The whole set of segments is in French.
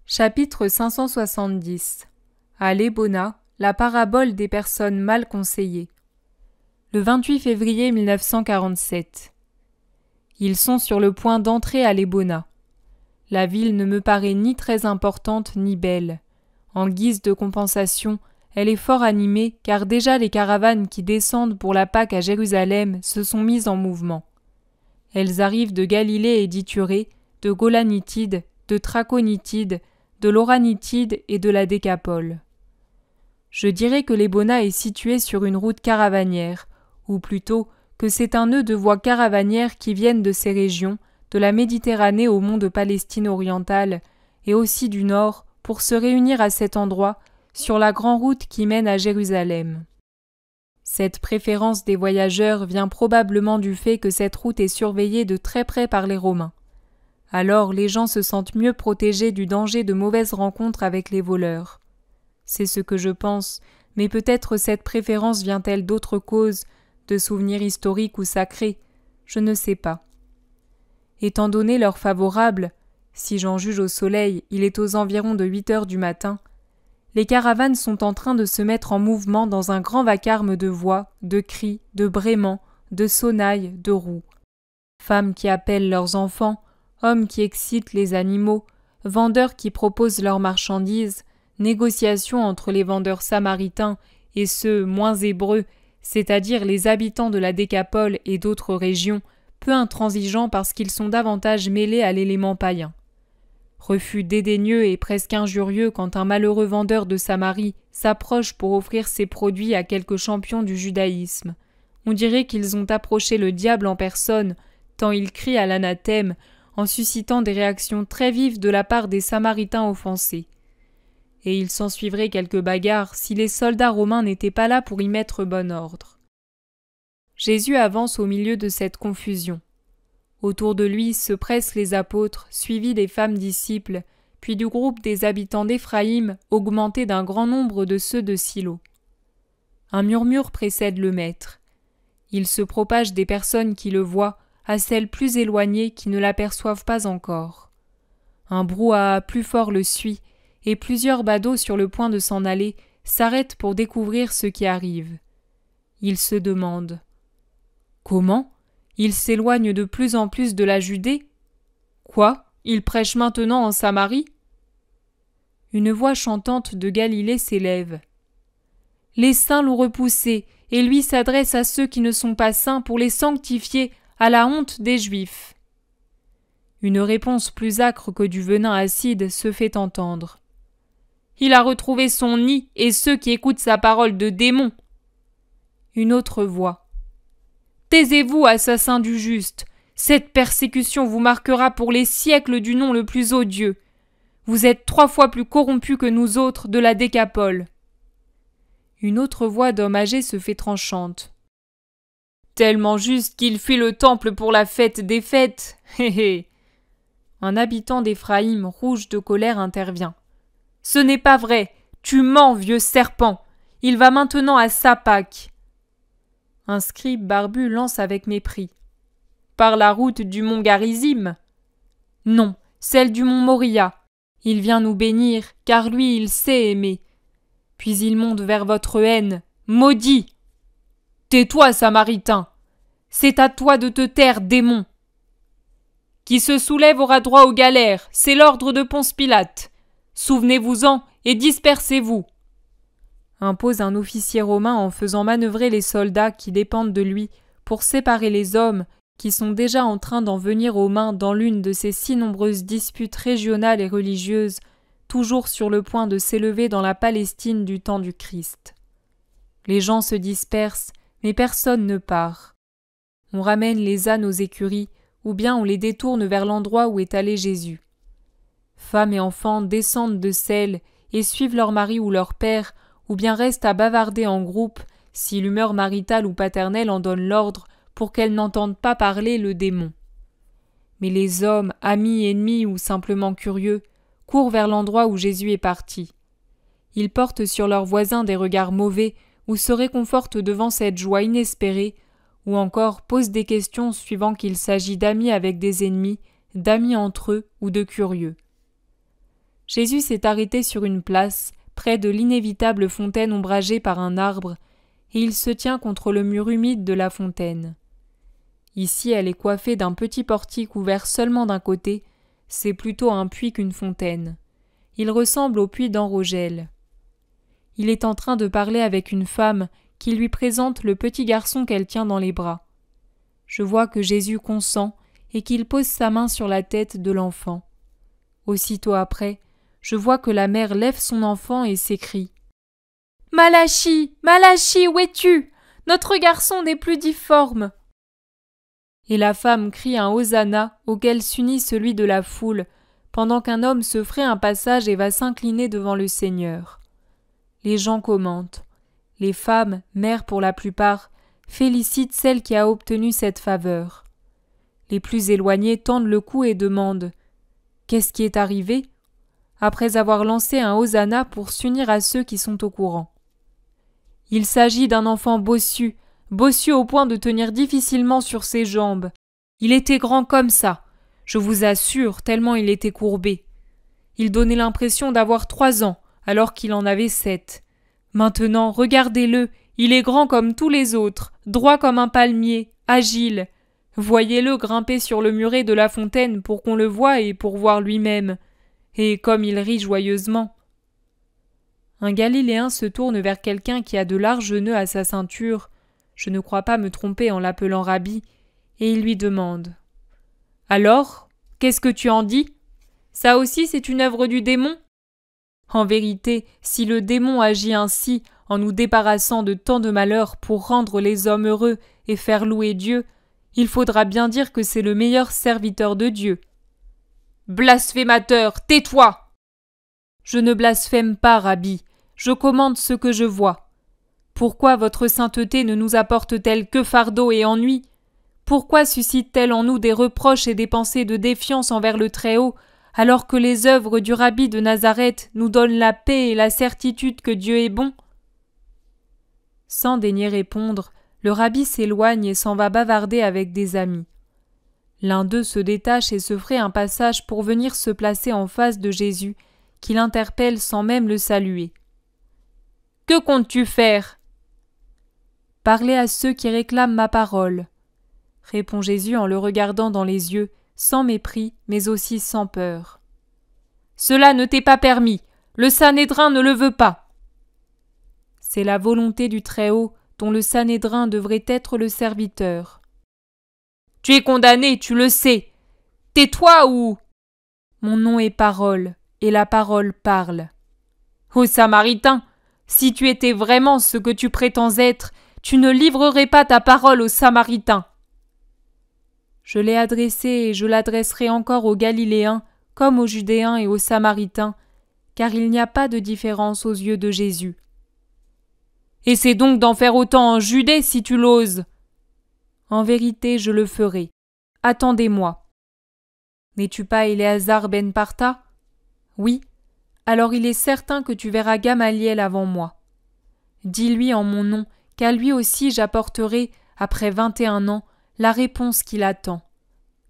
Chapitre 570. À l'Ébona, la parabole des personnes mal conseillées. Le 28 février 1947. Ils sont sur le point d'entrer à l'Ébona. La ville ne me paraît ni très importante ni belle. En guise de compensation, elle est fort animée car déjà les caravanes qui descendent pour la Pâque à Jérusalem se sont mises en mouvement. Elles arrivent de Galilée et d'Iturée, de Golanitide, de Traconitide, de l'Oranitide et de la Décapole. Je dirais que l'Ébona est situé sur une route caravanière, ou plutôt que c'est un nœud de voies caravanières qui viennent de ces régions, de la Méditerranée au mont de Palestine orientale, et aussi du nord, pour se réunir à cet endroit, sur la grande route qui mène à Jérusalem. Cette préférence des voyageurs vient probablement du fait que cette route est surveillée de très près par les Romains. Alors les gens se sentent mieux protégés du danger de mauvaises rencontres avec les voleurs. C'est ce que je pense, mais peut-être cette préférence vient-elle d'autres causes, de souvenirs historiques ou sacrés, je ne sais pas. Étant donné l'heure favorable, si j'en juge au soleil, il est aux environs de 8 heures du matin, les caravanes sont en train de se mettre en mouvement dans un grand vacarme de voix, de cris, de braiements, de sonnailles, de roues. Femmes qui appellent leurs enfants, hommes qui excitent les animaux, vendeurs qui proposent leurs marchandises, négociations entre les vendeurs samaritains et ceux moins hébreux, c'est-à-dire les habitants de la Décapole et d'autres régions, peu intransigeants parce qu'ils sont davantage mêlés à l'élément païen. Refus dédaigneux et presque injurieux quand un malheureux vendeur de Samarie s'approche pour offrir ses produits à quelques champions du judaïsme. On dirait qu'ils ont approché le diable en personne, tant ils crient à l'anathème, en suscitant des réactions très vives de la part des Samaritains offensés. Et il s'ensuivrait quelques bagarres si les soldats romains n'étaient pas là pour y mettre bon ordre. Jésus avance au milieu de cette confusion. Autour de lui se pressent les apôtres, suivis des femmes disciples, puis du groupe des habitants d'Éphraïm, augmenté d'un grand nombre de ceux de Silo. Un murmure précède le maître. Il se propage des personnes qui le voient à celles plus éloignées qui ne l'aperçoivent pas encore. Un brouhaha plus fort le suit, et plusieurs badauds sur le point de s'en aller s'arrêtent pour découvrir ce qui arrive. Ils se demandent « Comment ? Il s'éloigne de plus en plus de la Judée ? Quoi ? Il prêche maintenant en Samarie ?» Une voix chantante de Galilée s'élève. « Les saints l'ont repoussé, et lui s'adresse à ceux qui ne sont pas saints pour les sanctifier à la honte des Juifs. » Une réponse plus âcre que du venin acide se fait entendre. « Il a retrouvé son nid et ceux qui écoutent sa parole de démon. » Une autre voix. « Taisez-vous, assassins du juste, cette persécution vous marquera pour les siècles du nom le plus odieux. Vous êtes 3 fois plus corrompus que nous autres de la Décapole. » Une autre voix d'homme âgé se fait tranchante. « Tellement juste qu'il fuit le temple pour la fête des fêtes, hé hé !» Un habitant d'Éphraïm, rouge de colère, intervient. « Ce n'est pas vrai, tu mens, vieux serpent, il va maintenant à sa Pâque. » Un scribe barbu lance avec mépris. « Par la route du mont Garizim ?»« Non, celle du mont Moria. Il vient nous bénir, car lui il sait aimer. Puis il monte vers votre haine. Maudit !»« Tais-toi, Samaritain. C'est à toi de te taire, démon. »« Qui se soulève aura droit aux galères, c'est l'ordre de Ponce Pilate. Souvenez-vous-en et dispersez-vous. » Impose un officier romain en faisant manœuvrer les soldats qui dépendent de lui pour séparer les hommes qui sont déjà en train d'en venir aux mains dans l'une de ces si nombreuses disputes régionales et religieuses, toujours sur le point de s'élever dans la Palestine du temps du Christ. Les gens se dispersent, mais personne ne part. On ramène les ânes aux écuries, ou bien on les détourne vers l'endroit où est allé Jésus. Femmes et enfants descendent de selle et suivent leur mari ou leur père, ou bien restent à bavarder en groupe, si l'humeur maritale ou paternelle en donne l'ordre pour qu'elles n'entendent pas parler le démon. Mais les hommes, amis, ennemis ou simplement curieux, courent vers l'endroit où Jésus est parti. Ils portent sur leurs voisins des regards mauvais ou se réconfortent devant cette joie inespérée, ou encore posent des questions suivant qu'il s'agit d'amis avec des ennemis, d'amis entre eux ou de curieux. Jésus s'est arrêté sur une place, près de l'inévitable fontaine ombragée par un arbre, et il se tient contre le mur humide de la fontaine. Ici, elle est coiffée d'un petit portique ouvert seulement d'un côté, c'est plutôt un puits qu'une fontaine. Il ressemble au puits d'Enrogel. Il est en train de parler avec une femme qui lui présente le petit garçon qu'elle tient dans les bras. Je vois que Jésus consent et qu'il pose sa main sur la tête de l'enfant. Aussitôt après, je vois que la mère lève son enfant et s'écrie « Malachi, Malachi, où es-tu? Notre garçon n'est plus difforme !» Et la femme crie un hosanna auquel s'unit celui de la foule, pendant qu'un homme se fraye un passage et va s'incliner devant le Seigneur. Les gens commentent. Les femmes, mères pour la plupart, félicitent celle qui a obtenu cette faveur. Les plus éloignés tendent le cou et demandent « Qu'est-ce qui est arrivé ?» après avoir lancé un hosanna pour s'unir à ceux qui sont au courant. Il s'agit d'un enfant bossu au point de tenir difficilement sur ses jambes. Il était grand comme ça, je vous assure, tellement il était courbé. Il donnait l'impression d'avoir 3 ans, alors qu'il en avait 7. Maintenant, regardez-le, il est grand comme tous les autres, droit comme un palmier, agile. Voyez-le grimper sur le muret de la fontaine pour qu'on le voie et pour voir lui-même. Et comme il rit joyeusement. Un Galiléen se tourne vers quelqu'un qui a de larges nœuds à sa ceinture, je ne crois pas me tromper en l'appelant Rabbi, et il lui demande « Alors, qu'est-ce que tu en dis? Ça aussi c'est une œuvre du démon ?» En vérité, si le démon agit ainsi, en nous débarrassant de tant de malheurs pour rendre les hommes heureux et faire louer Dieu, il faudra bien dire que c'est le meilleur serviteur de Dieu. « Blasphémateur, tais-toi !»« Je ne blasphème pas, Rabbi, je commande ce que je vois. Pourquoi votre sainteté ne nous apporte-t-elle que fardeau et ennui? Pourquoi suscite-t-elle en nous des reproches et des pensées de défiance envers le Très-Haut, alors que les œuvres du Rabbi de Nazareth nous donnent la paix et la certitude que Dieu est bon? » Sans daigner répondre, le Rabbi s'éloigne et s'en va bavarder avec des amis. L'un d'eux se détache et se ferait un passage pour venir se placer en face de Jésus, qui l'interpelle sans même le saluer. « Que comptes-tu faire ?»« Parler à ceux qui réclament ma parole, » répond Jésus en le regardant dans les yeux, sans mépris, mais aussi sans peur. « Cela ne t'est pas permis, le Sanhédrin ne le veut pas. » C'est la volonté du Très-Haut dont le Sanhédrin devrait être le serviteur. « Tu es condamné, tu le sais. Tais-toi ou… » Mon nom est parole, et la parole parle. Ô Samaritain, si tu étais vraiment ce que tu prétends être, tu ne livrerais pas ta parole aux Samaritains. Je l'ai adressée et je l'adresserai encore aux Galiléens, comme aux Judéens et aux Samaritains, car il n'y a pas de différence aux yeux de Jésus. Essaie donc d'en faire autant en Judée si tu l'oses. En vérité, je le ferai. Attendez-moi. N'es-tu pas Éléazar ben Partha? Oui. Alors il est certain que tu verras Gamaliel avant moi. Dis-lui en mon nom qu'à lui aussi j'apporterai, après 21 ans, la réponse qu'il attend.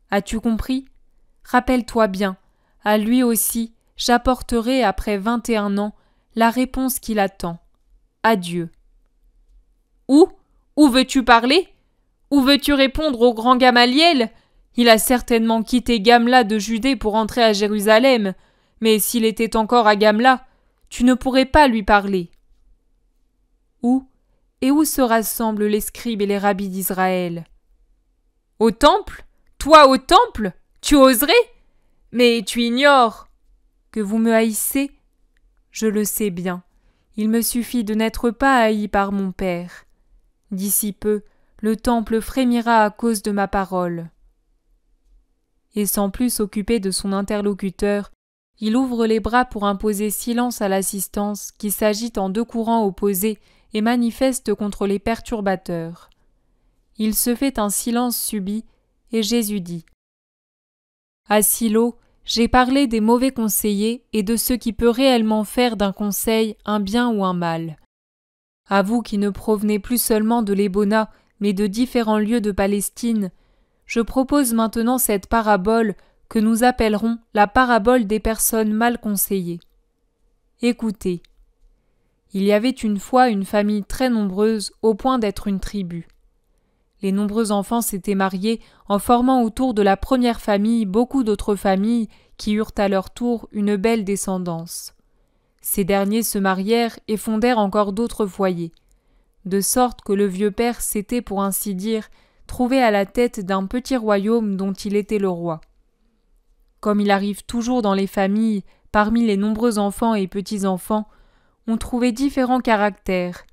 As-tu compris? Rappelle-toi bien, à lui aussi j'apporterai après 21 ans la réponse qu'il attend. Adieu. Où veux-tu parler? Où veux-tu répondre au grand Gamaliel? Il a certainement quitté Gamla de Judée pour entrer à Jérusalem, mais s'il était encore à Gamla, tu ne pourrais pas lui parler. Où et où se rassemblent les scribes et les rabbis d'Israël? Au temple? Toi au temple? Tu oserais? Mais tu ignores que vous me haïssez? Je le sais bien. Il me suffit de n'être pas haï par mon Père. D'ici peu, le temple frémira à cause de ma parole. Et sans plus s'occuper de son interlocuteur, il ouvre les bras pour imposer silence à l'assistance qui s'agite en 2 courants opposés et manifeste contre les perturbateurs. Il se fait un silence subit, et Jésus dit « À Silo, j'ai parlé des mauvais conseillers et de ce qui peut réellement faire d'un conseil un bien ou un mal. À vous qui ne provenez plus seulement de l'Ébona, mais de différents lieux de Palestine, je propose maintenant cette parabole que nous appellerons la parabole des personnes mal conseillées. Écoutez. Il y avait une fois une famille très nombreuse au point d'être une tribu. Les nombreux enfants s'étaient mariés en formant autour de la première famille beaucoup d'autres familles qui eurent à leur tour une belle descendance. Ces derniers se marièrent et fondèrent encore d'autres foyers, de sorte que le vieux père s'était, pour ainsi dire, trouvé à la tête d'un petit royaume dont il était le roi. Comme il arrive toujours dans les familles, parmi les nombreux enfants et petits-enfants, on trouvait différents caractères,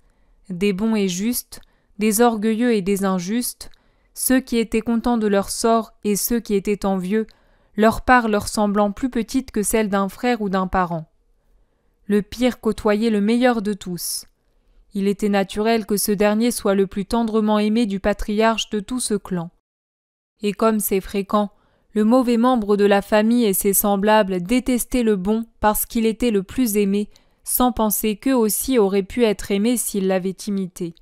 des bons et justes, des orgueilleux et des injustes, ceux qui étaient contents de leur sort et ceux qui étaient envieux, leur part leur semblant plus petite que celle d'un frère ou d'un parent. Le pire côtoyait le meilleur de tous. Il était naturel que ce dernier soit le plus tendrement aimé du patriarche de tout ce clan. Et comme c'est fréquent, le mauvais membre de la famille et ses semblables détestaient le bon parce qu'il était le plus aimé, sans penser qu'eux aussi auraient pu être aimés s'ils l'avaient imité.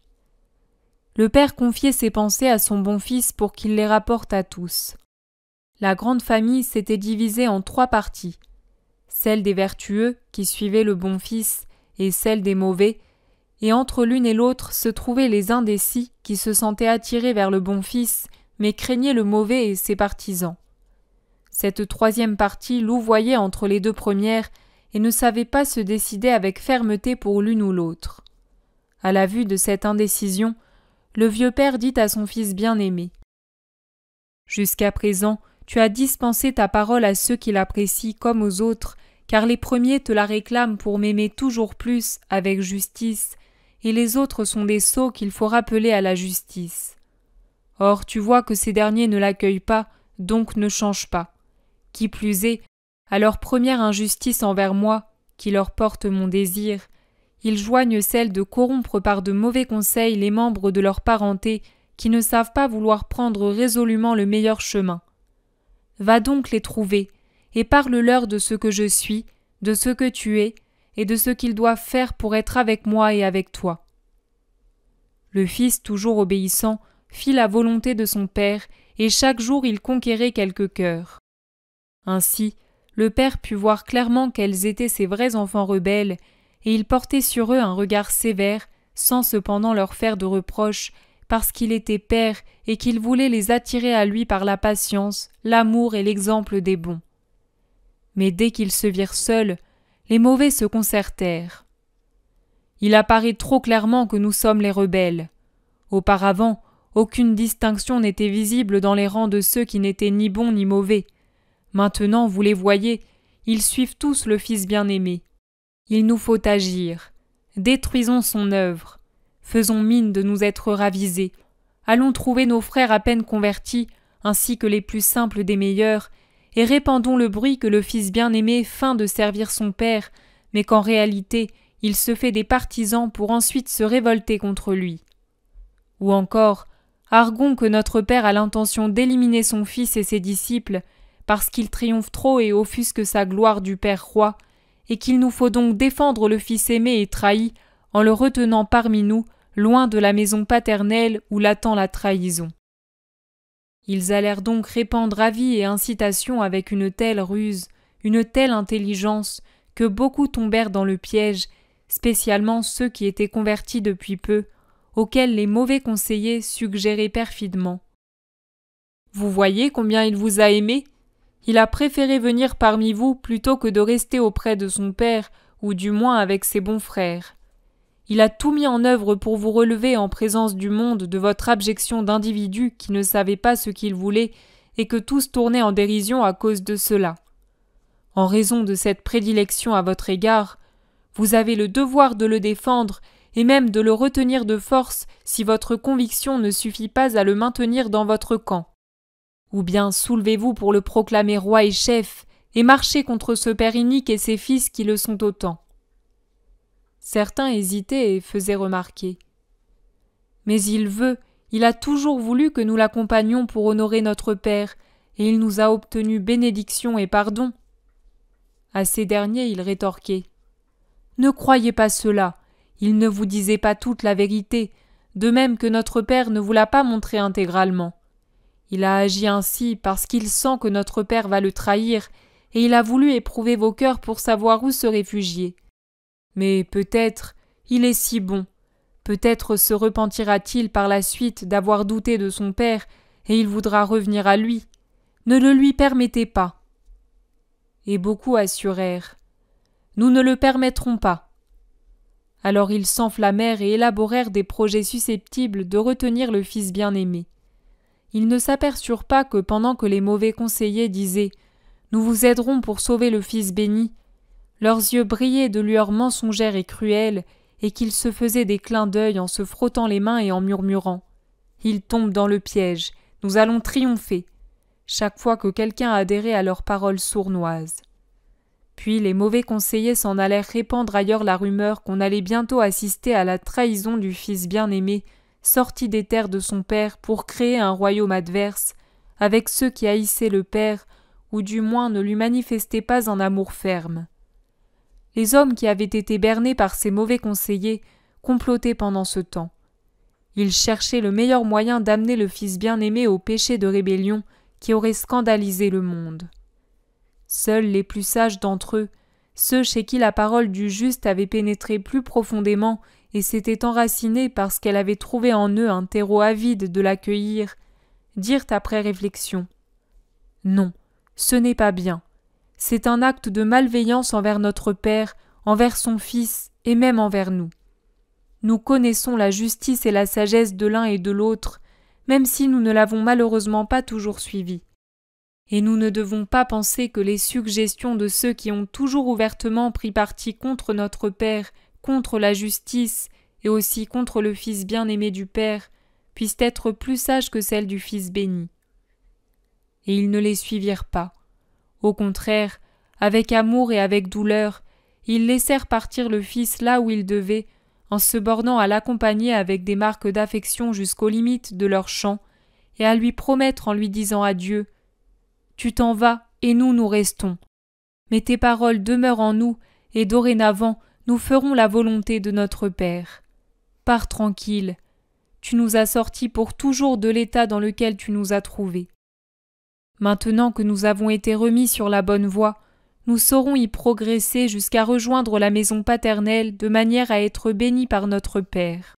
Le père confiait ses pensées à son bon fils pour qu'il les rapporte à tous. La grande famille s'était divisée en 3 parties, celle des vertueux qui suivaient le bon fils et celle des mauvais, et entre l'une et l'autre se trouvaient les indécis qui se sentaient attirés vers le bon fils mais craignaient le mauvais et ses partisans. Cette 3e partie louvoyait entre les 2 premières et ne savait pas se décider avec fermeté pour l'une ou l'autre. À la vue de cette indécision, le vieux père dit à son fils bien-aimé : « Jusqu'à présent, tu as dispensé ta parole à ceux qui l'apprécient comme aux autres, car les premiers te la réclament pour m'aimer toujours plus avec justice, et les autres sont des sots qu'il faut rappeler à la justice. Or tu vois que ces derniers ne l'accueillent pas, donc ne change pas. Qui plus est, à leur première injustice envers moi, qui leur porte mon désir, ils joignent celle de corrompre par de mauvais conseils les membres de leur parenté qui ne savent pas vouloir prendre résolument le meilleur chemin. Va donc les trouver, et parle-leur de ce que je suis, de ce que tu es, et de ce qu'ils doivent faire pour être avec moi et avec toi. » Le fils, toujours obéissant, fit la volonté de son père, et chaque jour il conquérait quelques cœurs. Ainsi, le père put voir clairement quels étaient ces vrais enfants rebelles, et il portait sur eux un regard sévère, sans cependant leur faire de reproches, parce qu'il était père et qu'il voulait les attirer à lui par la patience, l'amour et l'exemple des bons. Mais dès qu'ils se virent seuls, les mauvais se concertèrent. Il apparaît trop clairement que nous sommes les rebelles. Auparavant, aucune distinction n'était visible dans les rangs de ceux qui n'étaient ni bons ni mauvais. Maintenant, vous les voyez, ils suivent tous le Fils bien-aimé. Il nous faut agir. Détruisons son œuvre. Faisons mine de nous être ravisés. Allons trouver nos frères à peine convertis, ainsi que les plus simples des meilleurs, et répandons le bruit que le Fils bien-aimé feint de servir son Père, mais qu'en réalité, il se fait des partisans pour ensuite se révolter contre lui. Ou encore, arguons que notre Père a l'intention d'éliminer son Fils et ses disciples, parce qu'il triomphe trop et offusque sa gloire du Père roi, et qu'il nous faut donc défendre le Fils aimé et trahi, en le retenant parmi nous, loin de la maison paternelle où l'attend la trahison. Ils allèrent donc répandre avis et incitations avec une telle ruse, une telle intelligence, que beaucoup tombèrent dans le piège, spécialement ceux qui étaient convertis depuis peu, auxquels les mauvais conseillers suggéraient perfidement. « Vous voyez combien il vous a aimé ? Il a préféré venir parmi vous plutôt que de rester auprès de son père, ou du moins avec ses bons frères. Il a tout mis en œuvre pour vous relever en présence du monde de votre abjection d'individus qui ne savaient pas ce qu'ils voulaient et que tous tournaient en dérision à cause de cela. En raison de cette prédilection à votre égard, vous avez le devoir de le défendre et même de le retenir de force si votre conviction ne suffit pas à le maintenir dans votre camp. Ou bien soulevez-vous pour le proclamer roi et chef et marchez contre ce père inique et ses fils qui le sont autant. » Certains hésitaient et faisaient remarquer. « Mais il a toujours voulu que nous l'accompagnions pour honorer notre Père, et il nous a obtenu bénédiction et pardon. » À ces derniers, il rétorquait. « Ne croyez pas cela, il ne vous disait pas toute la vérité, de même que notre Père ne vous l'a pas montré intégralement. Il a agi ainsi parce qu'il sent que notre Père va le trahir, et il a voulu éprouver vos cœurs pour savoir où se réfugier. Mais peut-être, il est si bon, peut-être se repentira-t-il par la suite d'avoir douté de son Père, et il voudra revenir à lui. Ne le lui permettez pas. » Et beaucoup assurèrent « Nous ne le permettrons pas. » Alors ils s'enflammèrent et élaborèrent des projets susceptibles de retenir le Fils bien-aimé. Ils ne s'aperçurent pas que pendant que les mauvais conseillers disaient « Nous vous aiderons pour sauver le Fils béni », leurs yeux brillaient de lueurs mensongères et cruelles, et qu'ils se faisaient des clins d'œil en se frottant les mains et en murmurant « Ils tombent dans le piège, nous allons triompher », chaque fois que quelqu'un adhérait à leurs paroles sournoises. Puis les mauvais conseillers s'en allèrent répandre ailleurs la rumeur qu'on allait bientôt assister à la trahison du Fils bien-aimé, sorti des terres de son Père pour créer un royaume adverse, avec ceux qui haïssaient le Père, ou du moins ne lui manifestaient pas un amour ferme. Les hommes qui avaient été bernés par ces mauvais conseillers complotaient pendant ce temps. Ils cherchaient le meilleur moyen d'amener le Fils bien-aimé au péché de rébellion qui aurait scandalisé le monde. Seuls les plus sages d'entre eux, ceux chez qui la parole du juste avait pénétré plus profondément et s'était enracinée parce qu'elle avait trouvé en eux un terreau avide de l'accueillir, dirent après réflexion « Non, ce n'est pas bien. C'est un acte de malveillance envers notre Père, envers son Fils et même envers nous. Nous connaissons la justice et la sagesse de l'un et de l'autre, même si nous ne l'avons malheureusement pas toujours suivie. Et nous ne devons pas penser que les suggestions de ceux qui ont toujours ouvertement pris parti contre notre Père, contre la justice et aussi contre le Fils bien-aimé du Père, puissent être plus sages que celles du Fils béni. » Et ils ne les suivirent pas. Au contraire, avec amour et avec douleur, ils laissèrent partir le Fils là où il devait, en se bornant à l'accompagner avec des marques d'affection jusqu'aux limites de leur champ, et à lui promettre en lui disant adieu « Tu t'en vas, et nous restons. Mais tes paroles demeurent en nous, et dorénavant, nous ferons la volonté de notre Père. Pars tranquille. Tu nous as sortis pour toujours de l'état dans lequel tu nous as trouvés. Maintenant que nous avons été remis sur la bonne voie, nous saurons y progresser jusqu'à rejoindre la maison paternelle de manière à être bénis par notre Père. »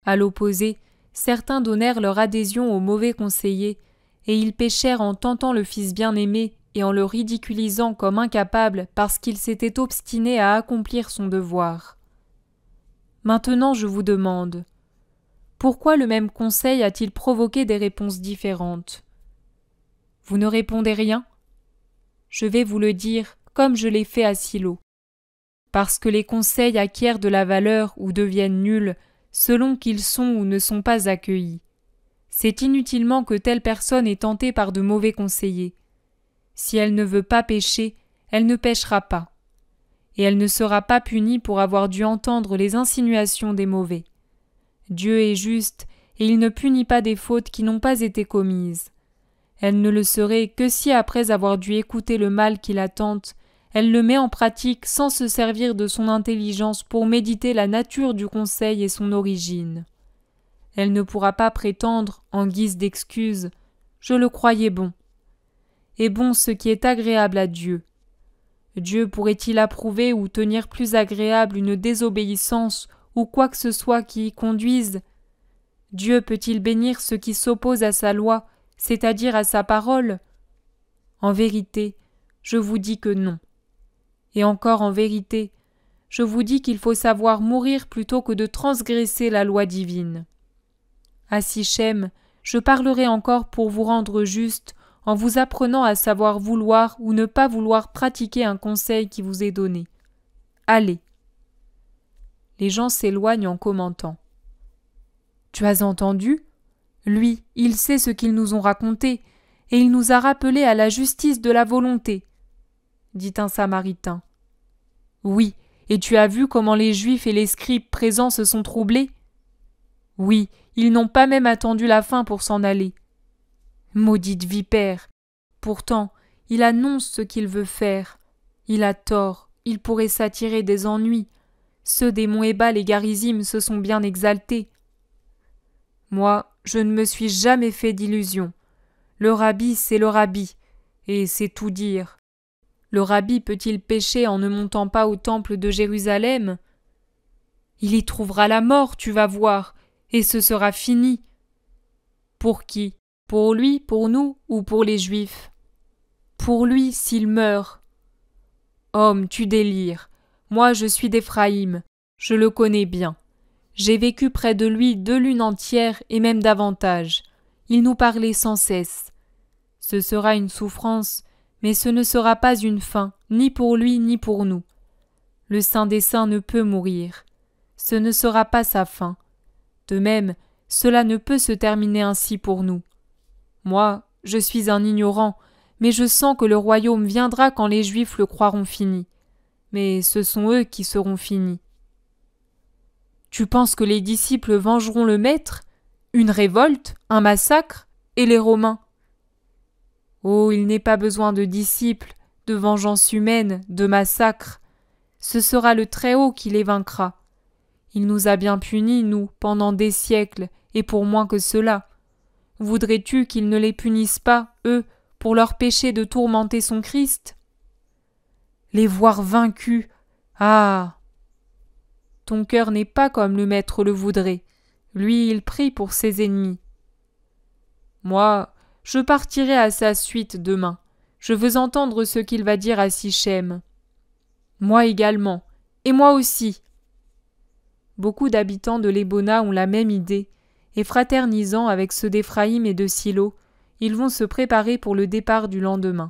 À l'opposé, certains donnèrent leur adhésion aux mauvais conseillers, et ils péchèrent en tentant le Fils bien-aimé et en le ridiculisant comme incapable parce qu'il s'était obstiné à accomplir son devoir. Maintenant je vous demande, pourquoi le même conseil a-t-il provoqué des réponses différentes ? Vous ne répondez rien ? Je vais vous le dire comme je l'ai fait à Silo. Parce que les conseils acquièrent de la valeur ou deviennent nuls selon qu'ils sont ou ne sont pas accueillis. C'est inutilement que telle personne est tentée par de mauvais conseillers. Si elle ne veut pas pécher, elle ne péchera pas. Et elle ne sera pas punie pour avoir dû entendre les insinuations des mauvais. Dieu est juste, et il ne punit pas des fautes qui n'ont pas été commises. Elle ne le serait que si après avoir dû écouter le mal qui la tente, elle le met en pratique sans se servir de son intelligence pour méditer la nature du conseil et son origine. Elle ne pourra pas prétendre, en guise d'excuse, « Je le croyais bon ». Est bon ce qui est agréable à Dieu. Dieu pourrait-il approuver ou tenir plus agréable une désobéissance ou quoi que ce soit qui y conduise ? Dieu peut-il bénir ceux qui s'opposent à sa loi, c'est-à-dire à sa parole ? En vérité, je vous dis que non. Et encore en vérité, je vous dis qu'il faut savoir mourir plutôt que de transgresser la loi divine. À Sichem, je parlerai encore pour vous rendre juste en vous apprenant à savoir vouloir ou ne pas vouloir pratiquer un conseil qui vous est donné. Allez. Les gens s'éloignent en commentant. Tu as entendu ? Lui, il sait ce qu'ils nous ont raconté, et il nous a rappelés à la justice de la volonté, dit un Samaritain. Oui, et tu as vu comment les Juifs et les scribes présents se sont troublés ? Oui, ils n'ont pas même attendu la fin pour s'en aller. Maudite vipère ! Pourtant, il annonce ce qu'il veut faire. Il a tort, il pourrait s'attirer des ennuis. Ceux des monts Ébal et Garizim se sont bien exaltés. Moi, je ne me suis jamais fait d'illusions. Le rabbi, c'est le rabbi, et c'est tout dire. Le rabbi peut-il pécher en ne montant pas au temple de Jérusalem? Il y trouvera la mort, tu vas voir, et ce sera fini. Pour qui? Pour lui, pour nous ou pour les Juifs? Pour lui s'il meurt. Homme, tu délires. Moi je suis d'Éphraïm, je le connais bien. J'ai vécu près de lui 2 lunes entières et même davantage. Il nous parlait sans cesse. Ce sera une souffrance, mais ce ne sera pas une fin, ni pour lui ni pour nous. Le Saint des Saints ne peut mourir. Ce ne sera pas sa fin. De même, cela ne peut se terminer ainsi pour nous. Moi, je suis un ignorant, mais je sens que le royaume viendra quand les Juifs le croiront fini. Mais ce sont eux qui seront finis. Tu penses que les disciples vengeront le Maître? Une révolte? Un massacre? Et les Romains? Oh, il n'est pas besoin de disciples, de vengeance humaine, de massacre. Ce sera le Très-Haut qui les vaincra. Il nous a bien punis, nous, pendant des siècles, et pour moins que cela. Voudrais-tu qu'ils ne les punissent pas, eux, pour leur péché de tourmenter son Christ? Les voir vaincus. Ah! Ton cœur n'est pas comme le Maître le voudrait. Lui, il prie pour ses ennemis. Moi, je partirai à sa suite demain. Je veux entendre ce qu'il va dire à Sichem. Moi également. Et moi aussi. Beaucoup d'habitants de l'Ébona ont la même idée, et fraternisant avec ceux d'Éphraïm et de Silo, ils vont se préparer pour le départ du lendemain.